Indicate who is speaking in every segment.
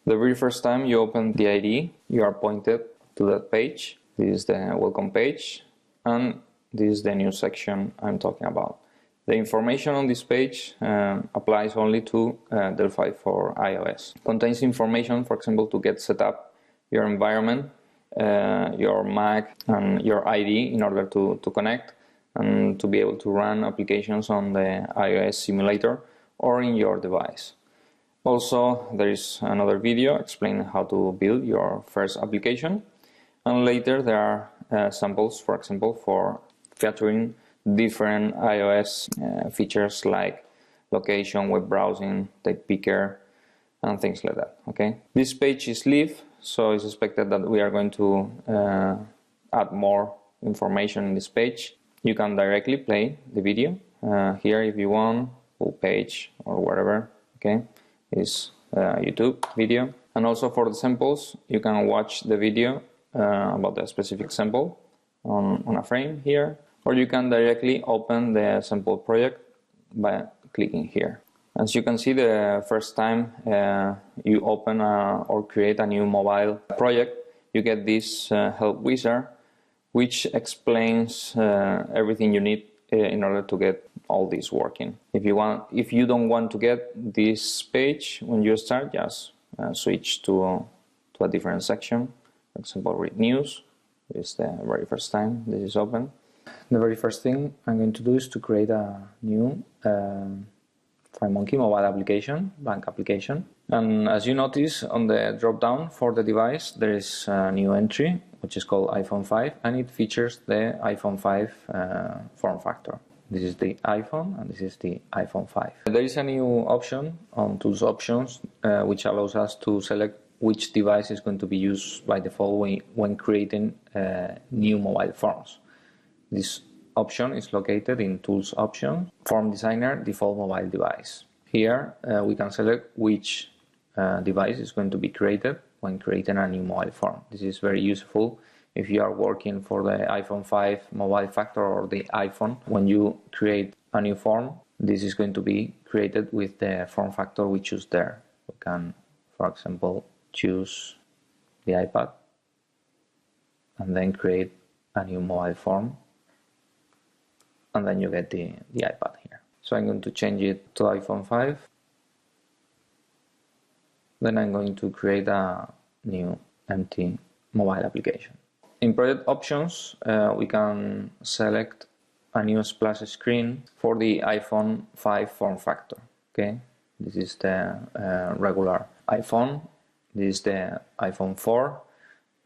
Speaker 1: The very first time you open the IDE, you are pointed to that page. This is the welcome page, and this is the new section I'm talking about. The information on this page applies only to Delphi for iOS. Contains information, for example, to get set up your environment, your Mac and your IDE in order to connect and to be able to run applications on the iOS simulator or in your device. Also, there is another video explaining how to build your first application, and later there are samples, for example, for featuring different iOS features like location, web browsing, tape picker, and things like that. Okay, this page is live, so it's expected that we are going to add more information in this page. You can directly play the video here if you want, full page or whatever. Okay, is YouTube video, and also for the samples, you can watch the video about the specific sample on a frame here. Or you can directly open the sample project by clicking here. As you can see, the first time you open or create a new mobile project, you get this help wizard, which explains everything you need in order to get all this working. If you don't want to get this page when you start, just switch to a different section. For example, read news. This is the very first time this is open. The very first thing I'm going to do is to create a new FireMonkey mobile application, bank application. And as you notice on the drop-down for the device, there is a new entry, which is called iPhone 5, and it features the iPhone 5 form factor. This is the iPhone, and this is the iPhone 5. There is a new option on Tools Options, which allows us to select which device is going to be used by default when creating new mobile forms. This option is located in Tools Options, Form Designer, Default Mobile Device. Here we can select which device is going to be created when creating a new mobile form. This is very useful if you are working for the iPhone 5 mobile factor or the iPhone. When you create a new form, this is going to be created with the form factor we choose there. We can, for example, choose the iPad and then create a new mobile form. And then you get the iPad here. So I'm going to change it to iPhone 5. Then I'm going to create a new empty mobile application. In project options, we can select a new splash screen for the iPhone 5 form factor. Okay, this is the regular iPhone. This is the iPhone 4,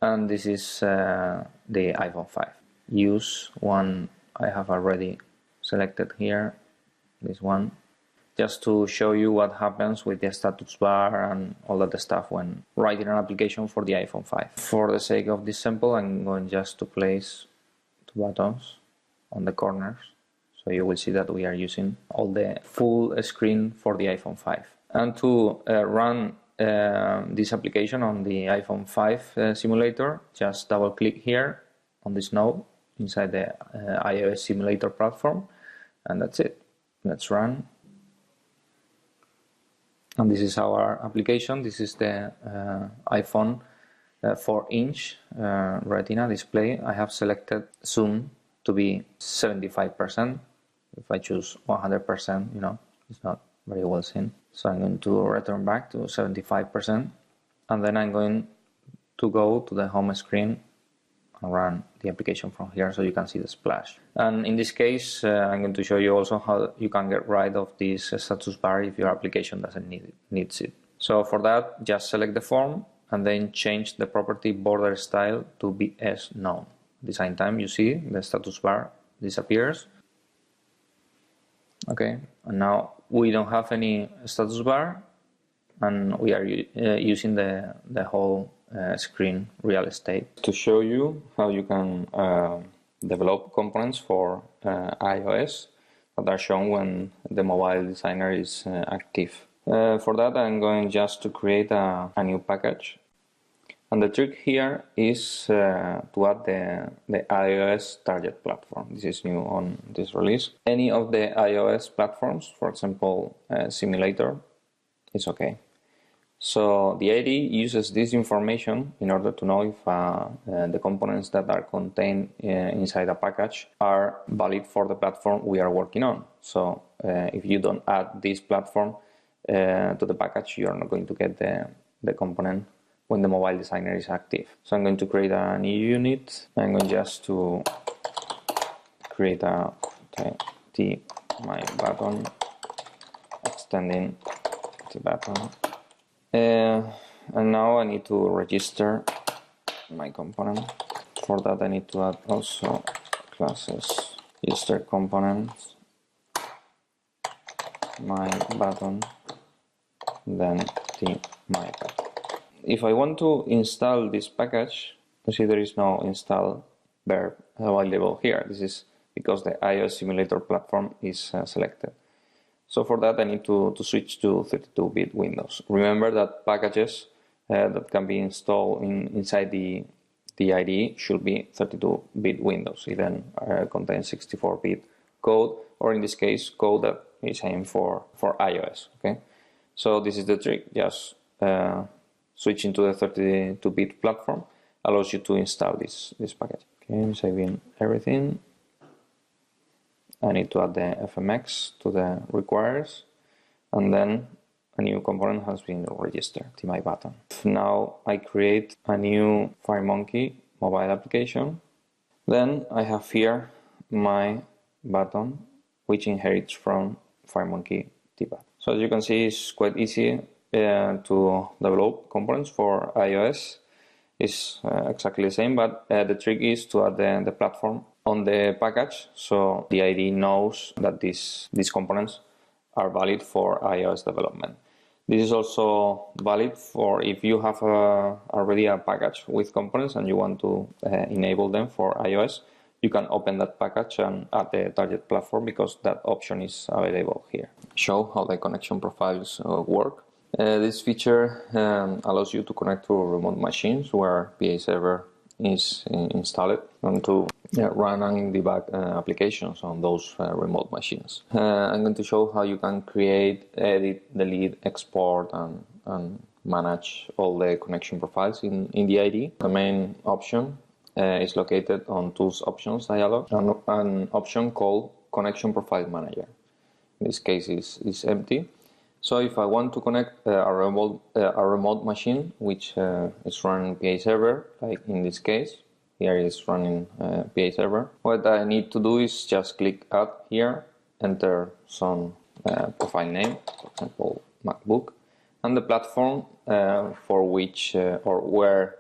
Speaker 1: and this is the iPhone 5. Use one I have already selected here, this one, just to show you what happens with the status bar and all that stuff when writing an application for the iPhone 5. For the sake of this sample, I'm going just to place two buttons on the corners, so you will see that we are using all the full screen for the iPhone 5. And to run this application on the iPhone 5 simulator, just double click here on this node inside the iOS simulator platform, and that's it. Let's run. And this is our application. This is the iPhone 4-inch Retina display. I have selected zoom to be 75%. If I choose 100%, you know, it's not very well seen. So I'm going to return back to 75%, and then I'm going to go to the home screen and run the application from here so you can see the splash. And in this case, I'm going to show you also how you can get rid of this status bar if your application doesn't needs it. So for that, just select the form and then change the property border style to be as known. At the same time, you see the status bar disappears. Okay, and now we don't have any status bar, and we are using the whole screen real estate. To show you how you can develop components for iOS that are shown when the mobile designer is active. For that, I'm going just to create a new package. And the trick here is to add the iOS target platform. This is new on this release. Any of the iOS platforms, for example, simulator, is okay. So the IDE uses this information in order to know if the components that are contained inside a package are valid for the platform we are working on. So if you don't add this platform to the package, you are not going to get the component when the mobile designer is active. So I'm going to create a new unit. I'm going just to create a T my button, extending the button. And now I need to register my component. For that I need to add also classes user components, my button, then my button. If I want to install this package, you see there is no install verb available here. This is because the iOS simulator platform is selected. So for that I need to switch to 32-bit Windows. Remember that packages that can be installed inside the IDE should be 32-bit Windows. It then contains 64-bit code, or in this case code that is aimed for iOS. Okay, so this is the trick. Just switching to the 32-bit platform allows you to install this package. Okay, I'm saving everything. I need to add the FMX to the requires, and then a new component has been registered, my button. Now I create a new FireMonkey mobile application. Then I have here my button, which inherits from FireMonkey tbutton. So as you can see, it's quite easy to develop components for iOS. It's exactly the same, but the trick is to add the platform on the package, so the IDE knows that these components are valid for iOS development. This is also valid for if you have already a package with components and you want to enable them for iOS. You can open that package and add the target platform because that option is available here. Show how the connection profiles work. This feature allows you to connect to remote machines where PA server is installed and to run and debug applications on those remote machines. I'm going to show how you can create, edit, delete, export and manage all the connection profiles in the IDE. The main option is located on Tools Options dialog, and an option called Connection Profile Manager. In this case is empty. So if I want to connect a remote machine which is running PA server, like in this case, here is running PA server, what I need to do is just click Add here, enter some profile name, for example MacBook, and the platform for which or where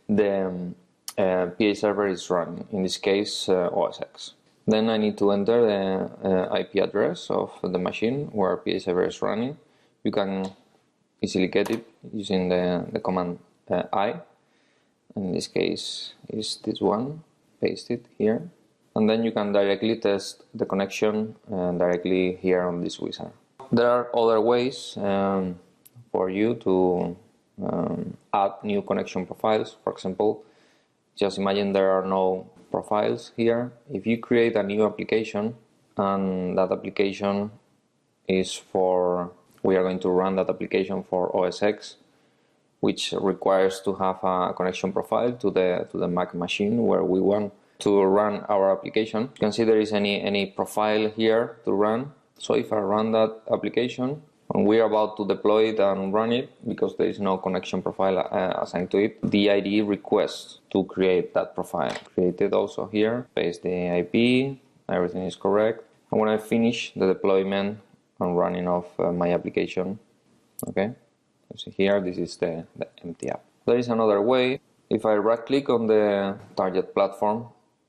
Speaker 1: the PA server is running, in this case OS X. Then I need to enter the IP address of the machine where PA server is running. You can easily get it using the command I. In this case is this one, paste it here. And then you can directly test the connection directly here on this wizard. There are other ways for you to add new connection profiles. For example, just imagine there are no profiles here. If you create a new application and that application is for, we are going to run that application for OS X, which requires to have a connection profile to the Mac machine where we want to run our application. You can see there is any profile here to run. So if I run that application and we are about to deploy it and run it, because there is no connection profile assigned to it, the IDE requests to create that profile. Create it also here, paste the IP, everything is correct. And when I finish the deployment and running of my application, okay, you see here, this is the empty app. There is another way. If I right click on the target platform,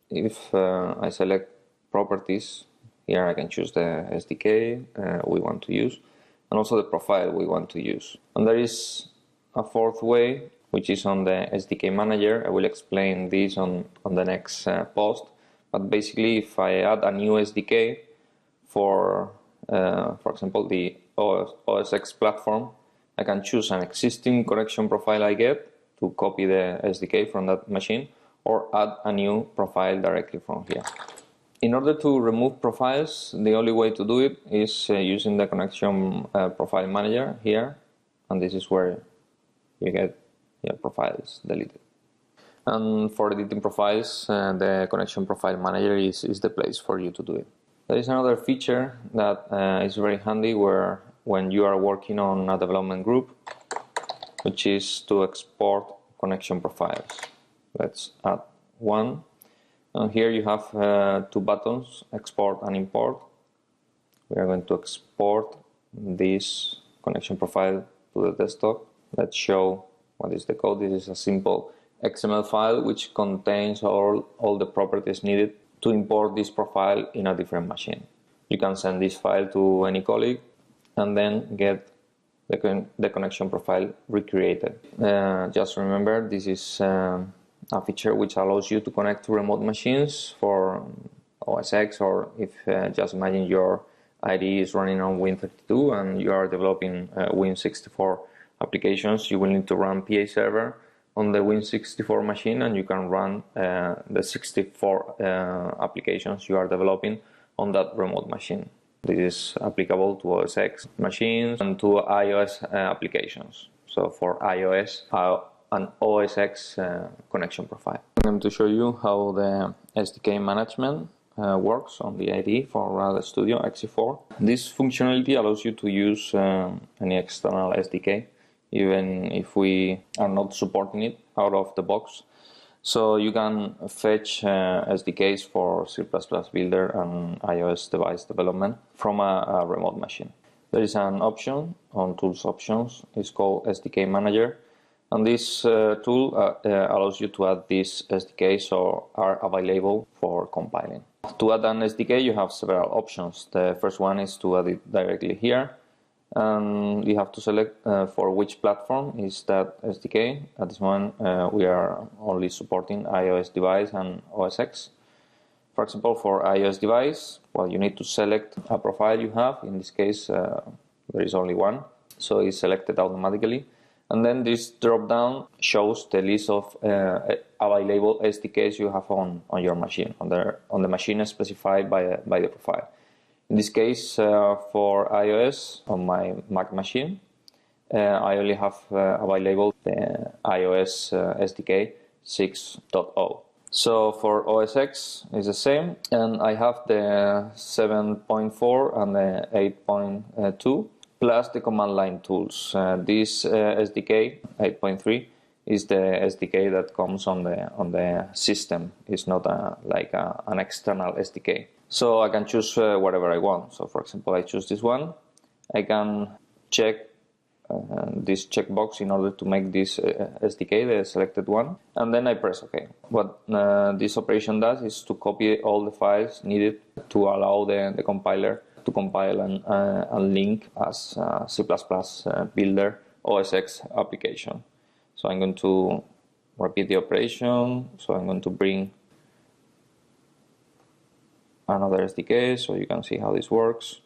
Speaker 1: if I select properties, here I can choose the SDK we want to use and also the profile we want to use. And there is a fourth way, which is on the SDK Manager. I will explain this on the next post. But basically, if I add a new SDK for example, the OS X platform, I can choose an existing connection profile I get to copy the SDK from that machine or add a new profile directly from here. In order to remove profiles, the only way to do it is using the connection profile manager here and this is where you get your profiles deleted. And for editing profiles, the Connection Profile Manager is the place for you to do it. There is another feature that is very handy when you are working on a development group, which is to export connection profiles. Let's add one. And here you have two buttons, export and import. We are going to export this connection profile to the desktop. Let's show what is the code. This is a simple XML file which contains all the properties needed to import this profile in a different machine. You can send this file to any colleague and then get the connection profile recreated. Just remember, this is a feature which allows you to connect to remote machines for OS X, or if just imagine your IDE is running on Win32 and you are developing Win64 applications, you will need to run PA server on the Win64 machine, and you can run the 64 applications you are developing on that remote machine. This is applicable to OS X machines and to iOS applications. So for iOS, an OS X connection profile. I'm going to show you how the SDK management works on the IDE for RAD Studio XE4. This functionality allows you to use any external SDK, even if we are not supporting it out of the box. So you can fetch SDKs for C++ Builder and iOS device development from a remote machine. There is an option on Tools Options. It's called SDK Manager. And this tool allows you to add these SDKs so are available for compiling. To add an SDK, you have several options. The first one is to add it directly here. And you have to select for which platform is that SDK. At this moment, we are only supporting iOS device and OS X. For example, for iOS device, well, you need to select a profile you have. In this case, there is only one, so it's selected automatically. And then this drop-down shows the list of available SDKs you have on your machine, on the machine specified by the profile. In this case, for iOS, on my Mac machine, I only have available the iOS SDK 6.0. So for OS X, it's the same, and I have the 7.4 and the 8.2, plus the command line tools. This SDK 8.3 is the SDK that comes on the system. It's not an external SDK. So I can choose whatever I want. So for example, I choose this one. I can check this checkbox in order to make this SDK the selected one, and then I press OK. What this operation does is to copy all the files needed to allow the compiler to compile and link as C++ Builder OS X application. So I'm going to repeat the operation. So I'm going to bring another SDK so you can see how this works.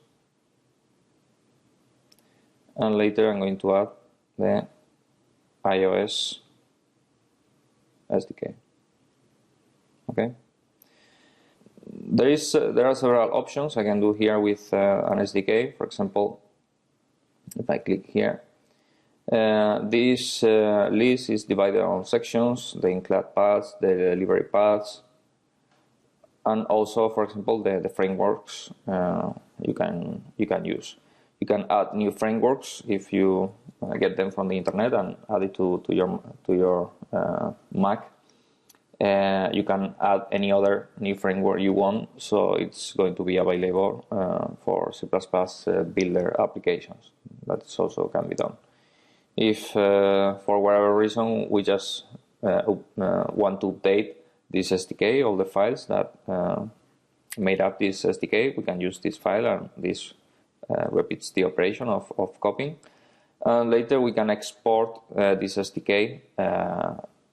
Speaker 1: And later I'm going to add the iOS SDK. Okay. There are several options I can do here with an SDK. For example, if I click here, this list is divided on sections: the include paths, the delivery paths, and also, for example, the frameworks you can use. You can add new frameworks if you get them from the internet and add it to your Mac. You can add any other new framework you want, so it's going to be available for C++ Builder applications. That also can be done. If for whatever reason we just want to update this SDK, all the files that made up this SDK, we can use this file, and this repeats the operation of copying. And later we can export this SDK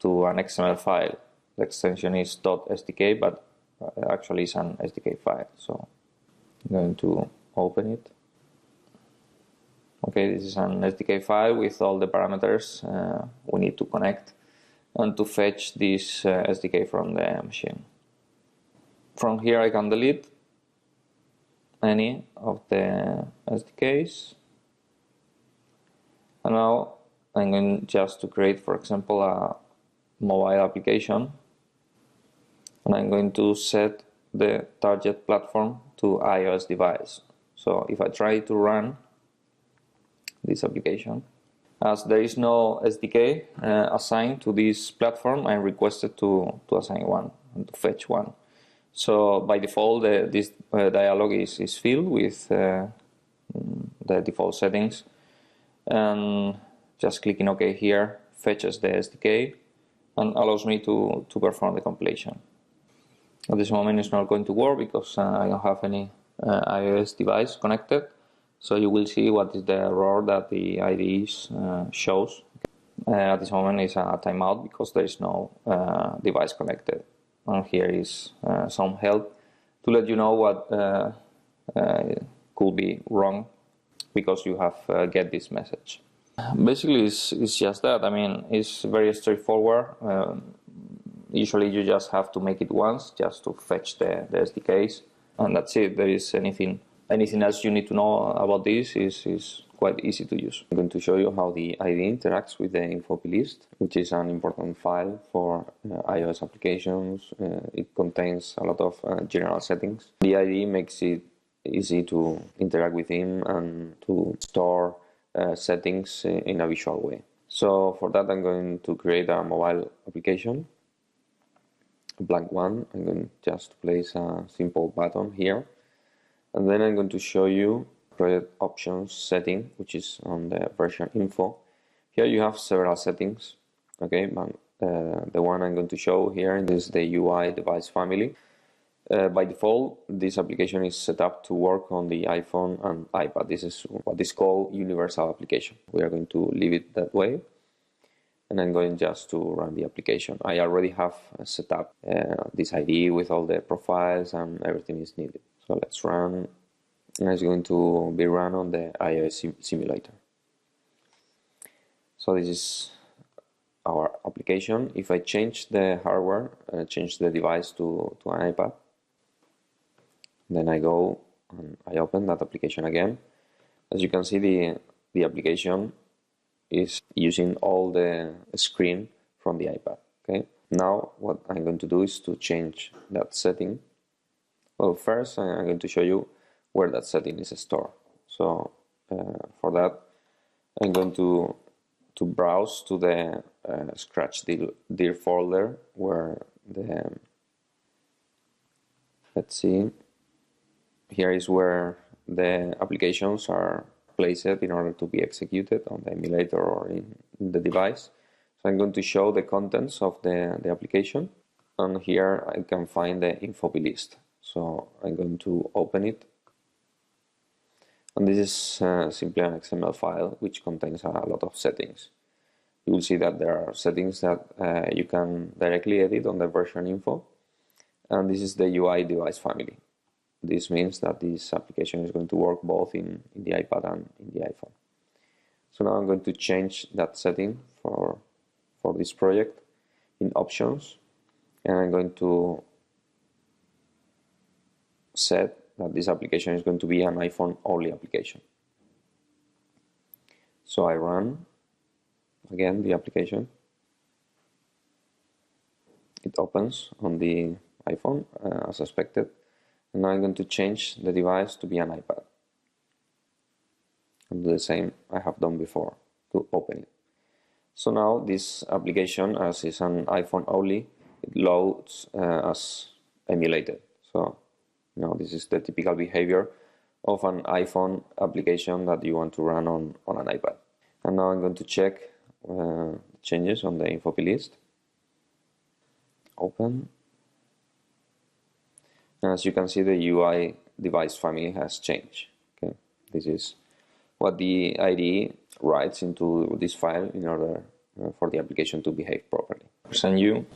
Speaker 1: to an XML file. The extension is .sdk, but actually it's an SDK file. So I'm going to open it. Okay, this is an SDK file with all the parameters we need to connect and to fetch this SDK from the machine. From here I can delete any of the SDKs. And now I'm going just to create, for example, a mobile application, and I'm going to set the target platform to iOS device. So if I try to run this application, as there is no SDK assigned to this platform, I'm requested to assign one and to fetch one. So by default, this dialog is filled with the default settings, and just clicking OK here fetches the SDK and allows me to perform the compilation. At this moment it's not going to work because I don't have any iOS device connected, so you will see what is the error that the IDE shows. At this moment it's a timeout because there is no device connected, and here is some help to let you know what could be wrong because you have get this message. Basically it's just that. I mean, it's very straightforward. Usually you just have to make it once just to fetch the SDKs, and that's it. There is anything else you need to know about this is quite easy to use. I'm going to show you how the IDE interacts with the info list, which is an important file for iOS applications. It contains a lot of general settings. The IDE makes it easy to interact with him and to store settings in a visual way. So for that I'm going to create a mobile application, a blank one. I'm going just to place a simple button here, and then I'm going to show you project options setting, which is on the version info. Here you have several settings, okay, but the one I'm going to show here is the UI device family. By default, this application is set up to work on the iPhone and iPad. This is what is called universal application. We are going to leave it that way, and I'm going just to run the application. I already have set up this IDE with all the profiles and everything is needed. So let's run, and it's going to be run on the iOS simulator. So this is our application. If I change the hardware, change the device to an iPad, then I go and I open that application again. As you can see, the application is using all the screen from the iPad. Okay. Now what I'm going to do is to change that setting. Well, first I'm going to show you where that setting is stored. So for that I'm going to browse to the scratch.dir folder where let's see. Here is where the applications are placed in order to be executed on the emulator or in the device. So I'm going to show the contents of the application, and here I can find the info list. So I'm going to open it, and this is simply an XML file which contains a lot of settings. You will see that there are settings that you can directly edit on the version info, and this is the UI device family. This means that this application is going to work both in the iPad and in the iPhone. So now I'm going to change that setting for this project in options, and I'm going to set that this application is going to be an iPhone only application. So I run again the application. It opens on the iPhone as expected. And now I'm going to change the device to be an iPad. And do the same I have done before to open it. So now this application, as is an iPhone only, it loads as emulated. So now this is the typical behavior of an iPhone application that you want to run on an iPad. And now I'm going to check changes on the info list. Open. And as you can see, the UI device family has changed. Okay, this is what the IDE writes into this file in order for the application to behave properly. Present you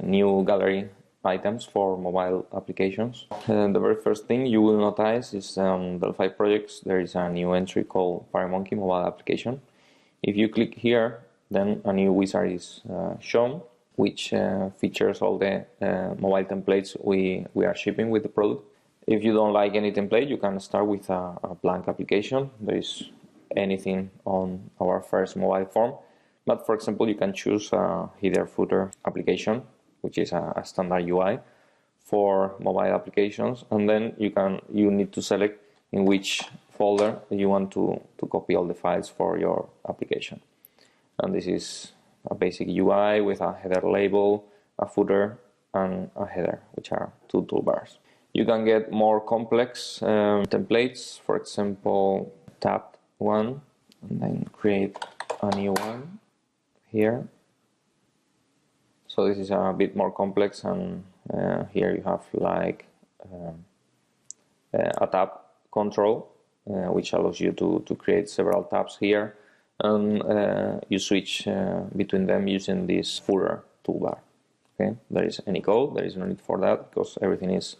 Speaker 1: new gallery items for mobile applications. The very first thing you will notice is on Delphi projects there is a new entry called FireMonkey mobile application. If you click here, then a new wizard is shown, which features all the mobile templates we are shipping with the product. If you don't like any template, you can start with a blank application. There is anything on our first mobile phone. But for example, you can choose a header footer application, which is a standard UI for mobile applications, and then you need to select in which folder you want to copy all the files for your application. And this is a basic UI with a header label, a footer, and a header, which are two toolbars. You can get more complex templates, for example, tab 1, and then create a new one here. So this is a bit more complex, and here you have like a tab control, which allows you to create several tabs here, and you switch between them using this footer toolbar. Okay, there is any code, there is no need for that because everything is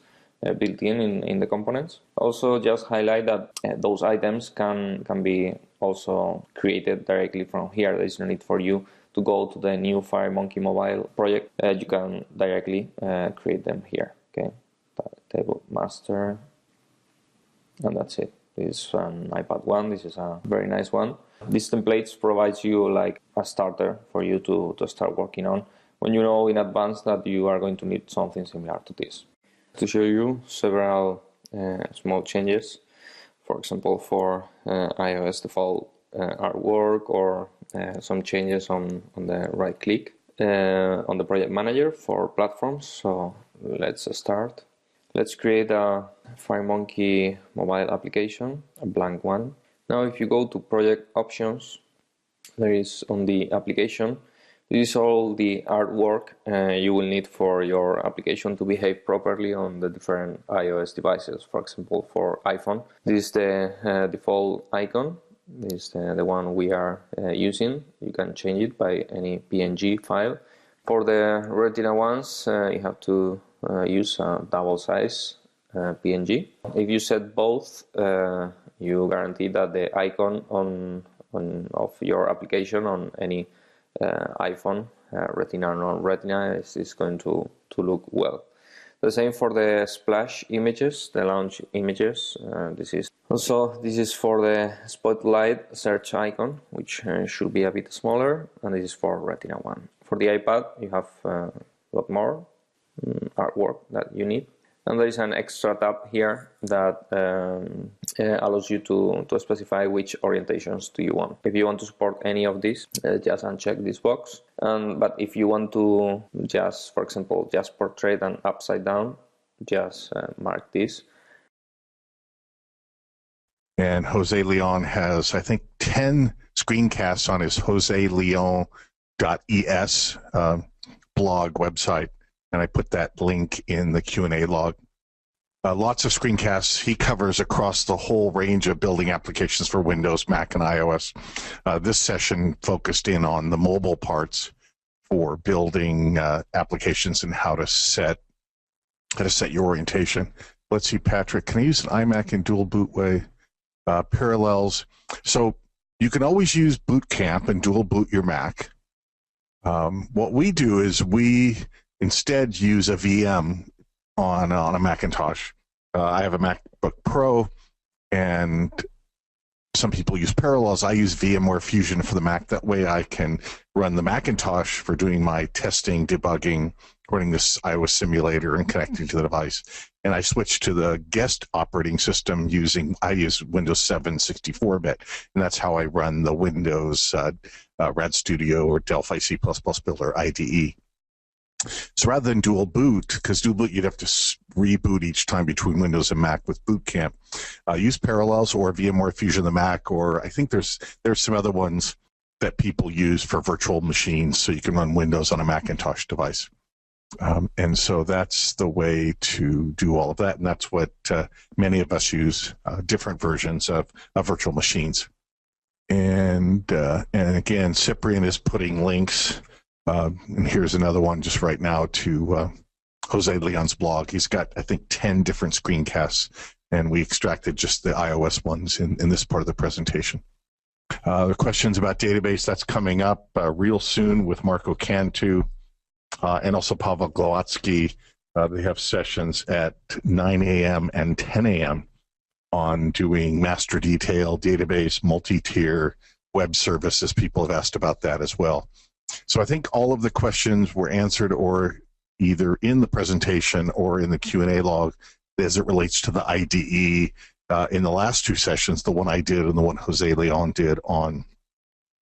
Speaker 1: built in the components. Also, just highlight that those items can be also created directly from here. There is no need for you to go to the new FireMonkey Mobile project. You can directly create them here. Okay, table master, and that's it. This is an iPad one. This is a very nice one. These templates provides you like a starter for you to start working on when you know in advance that you are going to need something similar to this. To show you several small changes, for example, for iOS default artwork, or some changes on the right click on the project manager for platforms. So let's start. Let's create a FireMonkey mobile application, a blank one. Now if you go to project options, there is on the application, this is all the artwork you will need for your application to behave properly on the different iOS devices. For example, for iPhone, this is the default icon. This is the one we are using. You can change it by any PNG file. For the Retina ones, you have to use a double size PNG. If you set both, you guarantee that the icon of your application on any iPhone, Retina or non-Retina, is going to look well. The same for the splash images, the launch images. This is for the spotlight search icon, which should be a bit smaller, and this is for Retina one. For the iPad, you have a lot more artwork that you need. And there is an extra tab here that allows you to specify which orientations do you want. If you want to support any of these, just uncheck this box. But if you want to just, for example, just portrait and upside down, just mark this.
Speaker 2: And Jose Leon has, I think, 10 screencasts on his joseleon.es blog website. And I put that link in the Q&A log. Lots of screencasts he covers across the whole range of building applications for Windows, Mac, and iOS. This session focused in on the mobile parts for building applications and how to set your orientation. Let's see, Patrick, can I use an iMac in dual boot way? Parallels. So you can always use Boot Camp and dual boot your Mac. What we do is we instead use a VM on a Macintosh. I have a MacBook Pro, and some people use Parallels. I use VMware Fusion for the Mac. That way I can run the Macintosh for doing my testing, debugging, running this iOS simulator, and connecting to the device. And I switch to the guest operating system I use Windows 7 64-bit, and that's how I run the Windows RAD Studio or Delphi C++ Builder IDE. So rather than dual boot, because dual boot you'd have to reboot each time between Windows and Mac with Boot Camp, use Parallels or VMware Fusion the Mac, or I think there's some other ones that people use for virtual machines, so you can run Windows on a Macintosh device. And so that's the way to do all of that, and that's what many of us use, different versions of virtual machines. And again, Cyprian is putting links. And here's another one just right now to Jose Leon's blog. He's got, I think, 10 different screencasts, and we extracted just the iOS ones in this part of the presentation. The questions about database, that's coming up real soon with Marco Cantu and also Pavel Glowatsky. They have sessions at 9 a.m. and 10 a.m. on doing master detail, database, multi-tier, web services. People have asked about that as well. So I think all of the questions were answered or either in the presentation or in the Q&A log as it relates to the IDE in the last two sessions, the one I did and the one Jose Leon did on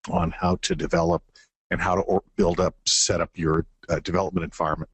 Speaker 2: how to develop and how to build up, set up your development environment.